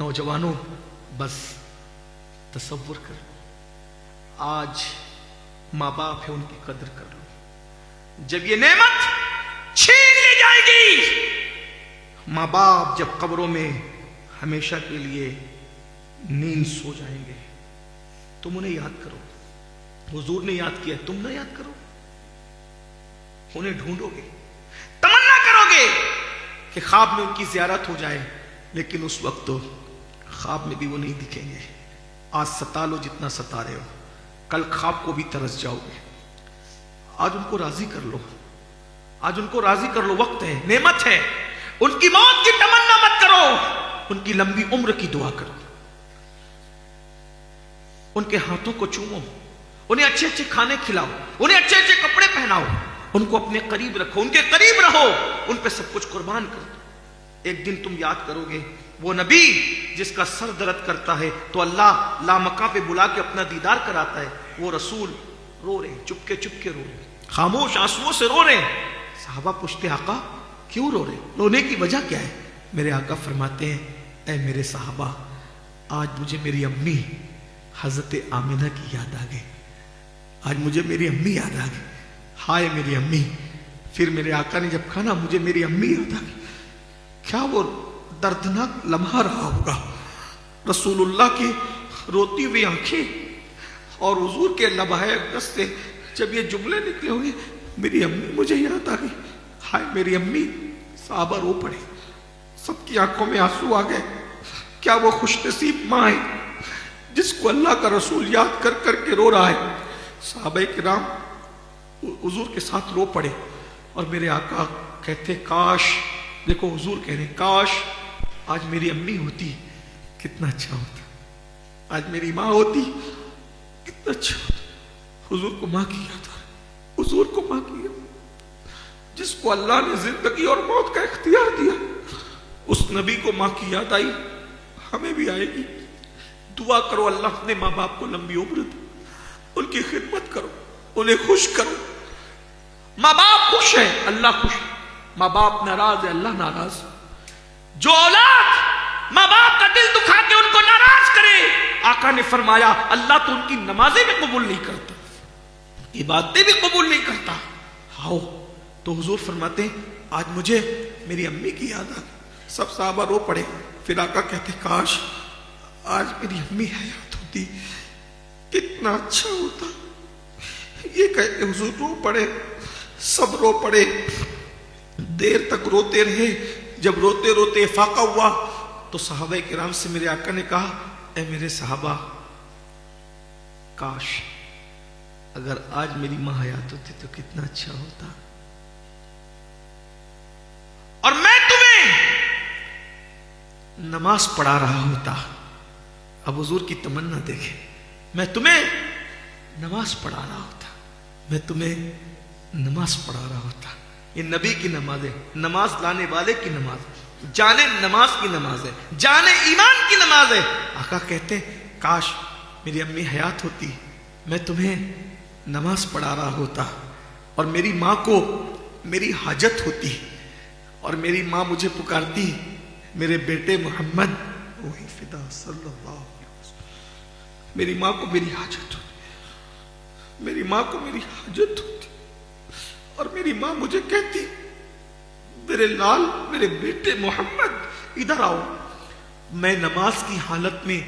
नौजवानों, बस तसव्वुर कर, आज माँ बाप है, उनकी कदर कर लो। जब ये नेमत छीन ली जाएगी, माँ बाप जब कब्रों में हमेशा के लिए नींद सो जाएंगे, तुम उन्हें याद करो। हुजूर ने याद किया, तुम ना याद करो। उन्हें ढूंढोगे, तमन्ना करोगे कि ख्वाब में उनकी ज़ियारत हो जाए, लेकिन उस वक्त तो ख्वाब में भी वो नहीं दिखेंगे। आज सता लो जितना सता रहे हो, कल ख्वाब को भी तरस जाओगे। आज उनको राजी कर लो, आज उनको राजी कर लो, वक्त है, नेमत है। उनकी मौत की तमन्ना मत करो, उनकी लंबी उम्र की दुआ करो। उनके हाथों को चूमो, उन्हें अच्छे अच्छे खाने खिलाओ, उन्हें अच्छे अच्छे कपड़े पहनाओ, उनको अपने करीब रखो, उनके करीब रहो, उन पे सब कुछ कुर्बान कर दो। एक दिन तुम याद करोगे वो नबी जिसका सर दर्द करता है तो अल्लाह लामका पे बुला के अपना दीदार कराता है। वो रसूल रो रहे, चुपके चुपके रो रहे, खामोश आंसुओं से रो रहे। साहबा पूछते, आका क्यों रो रहे, रोने की वजह क्या है? मेरे आका फरमाते हैं, ऐ मेरे साहबा, आज मुझे मेरी अम्मी हजरत आमिना की याद आ गई। आज मुझे मेरी अम्मी याद आ गई। हाय मेरी अम्मी। फिर मेरे आका ने जब कहा ना, मुझे मेरी अम्मी याद आ गई, क्या वो दर्दनाक लम्हा रहा होगा। रसूलुल्लाह की रोती हुई आंखें और हुजूर के लबहाए अक़दस से जब ये जुमले निकले होंगे, मेरी अम्मी मुझे याद आ गई, हाय मेरी अम्मी। साहबा रो पड़े, सबकी आंखों में आंसू आ गए। क्या वो खुशनसीब माँ है जिसको अल्लाह का रसूल याद कर करके रो रहा है। साहबा किराम हुजूर के साथ रो पड़े और मेरे आका कहते, काश, देखो हुजूर कह रहे, काश आज मेरी अम्मी होती कितना अच्छा होता, आज मेरी माँ होती कितना अच्छा होता। हुजूर को माँ की याद आ रही, हुजूर को माँ की याद। जिसको अल्लाह ने जिंदगी और मौत का इख्तियार दिया, उस नबी को माँ की याद आई, हमें भी आएगी। दुआ करो अल्लाह अपने माँ बाप को लंबी उम्र दे, उनकी खिदमत करो, उन्हें खुश करो। माँ बाप खुश है, अल्लाह खुश है। माँ बाप नाराज है, अल्लाह नाराज। जो औलाद माँ बाप का दिल दुखा के उनको नाराज करे, आका ने फरमाया अल्लाह तो उनकी नमाजें भी कबूल नहीं करता, इबादतें भी कबूल नहीं करता। आओ तो हुजूर फरमाते, आज मुझे मेरी अम्मी की याद आ गई। सब साहबा रो पड़े। फिर आका कहते, काश आज मेरी अम्मी हयात होती कितना अच्छा होता। ये कहते हुजूर रो पड़े, सब रो पड़े, देर तक रोते रहे। जब रोते रोते फाका हुआ तो सहाबा किराम से मेरे आका ने कहा, ऐ मेरे सहाबा, काश अगर आज मेरी मां हयात होती तो कितना अच्छा होता, और मैं तुम्हें नमाज पढ़ा रहा होता। अब हुजूर की तमन्ना देखे, मैं तुम्हें नमाज पढ़ा रहा होता, मैं तुम्हें नमाज पढ़ा रहा होता। ये नबी की नमाज है, नमाज लाने वाले की नमाज है, जाने नमाज की नमाज है, जाने ईमान की नमाज है। आका कहते हैं, काश मेरी अम्मी हयात होती, मैं तुम्हें नमाज पढ़ा रहा होता, और मेरी माँ को मेरी हाजत होती, और मेरी माँ मुझे पुकारती, मेरे बेटे मोहम्मद वही फिदा सल्लल्लाहु अलैहि वसल्लम। मेरी माँ को मेरी हाजत होती, मेरी माँ को मेरी हाजत होती, और मेरी माँ मुझे कहती, मेरे लाल, मेरे बेटे मोहम्मद इधर आओ। मैं नमाज की हालत में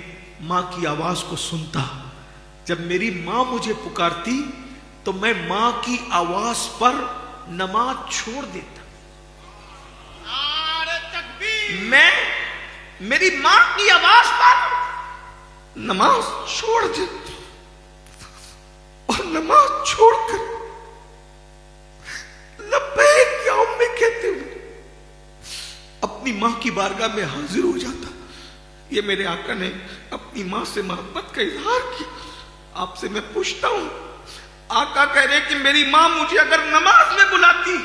माँ की आवाज को सुनता। जब मेरी माँ मुझे पुकारती तो मैं माँ की आवाज पर नमाज छोड़ देता। मैं मेरी माँ की आवाज पर नमाज छोड़ देता, और नमाज छोड़कर लब्बैक या उम्मी कहते हुए अपनी मां की बारगाह में हाजिर हो जाता। ये मेरे आका ने अपनी मां से मोहब्बत का इजहार किया। आपसे मैं पूछता हूं, आका कह रहे कि मेरी मां मुझे अगर नमाज में बुलाती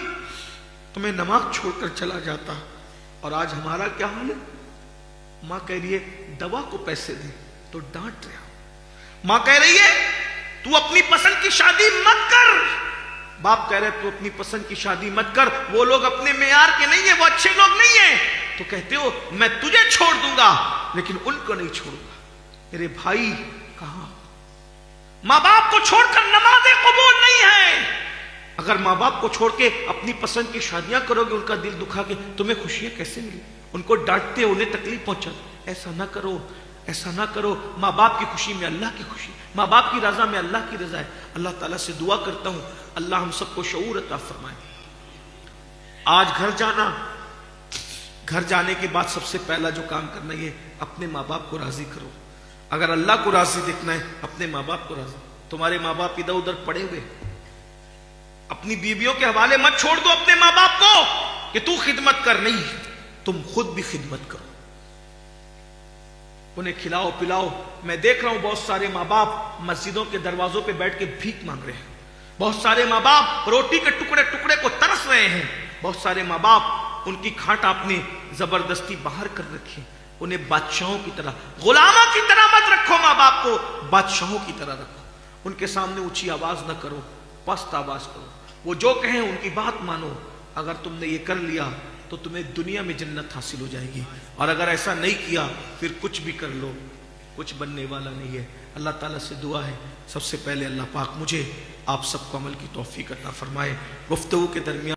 तो मैं नमाज छोड़कर चला जाता, और आज हमारा क्या हाल है? मां कह रही है दवा को पैसे दे तो डांट रहे हो। मां कह रही है तू अपनी पसंद की शादी मत कर, बाप कह रहे तू अपनी पसंद की शादी मत कर, वो लोग अपने मेयार के नहीं है, वो अच्छे लोग नहीं है, तो कहते हो मैं तुझे छोड़ दूंगा। लेकिन उनको नहीं छोड़ूंगा। मेरे भाई कहां? मां बाप को छोड़कर नमाजें कबूल नहीं है। अगर मां बाप को छोड़ के अपनी पसंद की शादियां करोगे, उनका दिल दुखा के, तुम्हें खुशियां कैसे मिली? उनको डांटते, उन्हें तकलीफ पहुंचा, ऐसा ना करो, ऐसा ना करो। माँ बाप की खुशी में अल्लाह की खुशी, माँ बाप की रजा में अल्लाह की रजा है। अल्लाह ताला से दुआ करता हूं अल्लाह हम सबको शऊर अता फरमाए। आज घर जाना, घर जाने के बाद सबसे पहला जो काम करना है, अपने माँ बाप को राजी करो। अगर अल्लाह को राजी देखना है, अपने माँ बाप को राजी। तुम्हारे माँ बाप इधर उधर पड़े हुए, अपनी बीवियों के हवाले मत छोड़ दो अपने माँ बाप को कि तू खिदमत कर। नहीं, तुम खुद भी खिदमत करो, उन्हें खिलाओ पिलाओ। मैं देख रहा हूं बहुत सारे माँ बाप मस्जिदों के दरवाजों पे बैठ के भीख मांग रहे हैं। बहुत सारे माँ बाप रोटी के टुकड़े टुकड़े को तरस रहे हैं। बहुत सारे माँ बाप उनकी खाट आपने जबरदस्ती बाहर कर रखी। उन्हें बादशाहों की तरह, गुलामों की तरह मत रखो। माँ बाप को बादशाहों की तरह रखो। उनके सामने ऊंची आवाज न करो, पस्त आवाज करो। वो जो कहें उनकी बात मानो। अगर तुमने ये कर लिया तो तुम्हें दुनिया में जन्नत हासिल हो जाएगी, और अगर ऐसा नहीं किया फिर कुछ भी कर लो, कुछ बनने वाला नहीं है। अल्लाह ताला से दुआ है, सबसे पहले अल्लाह पाक मुझे आप सबको अमल की तौफीक अता फरमाए। गुफ्तगू के दरमियान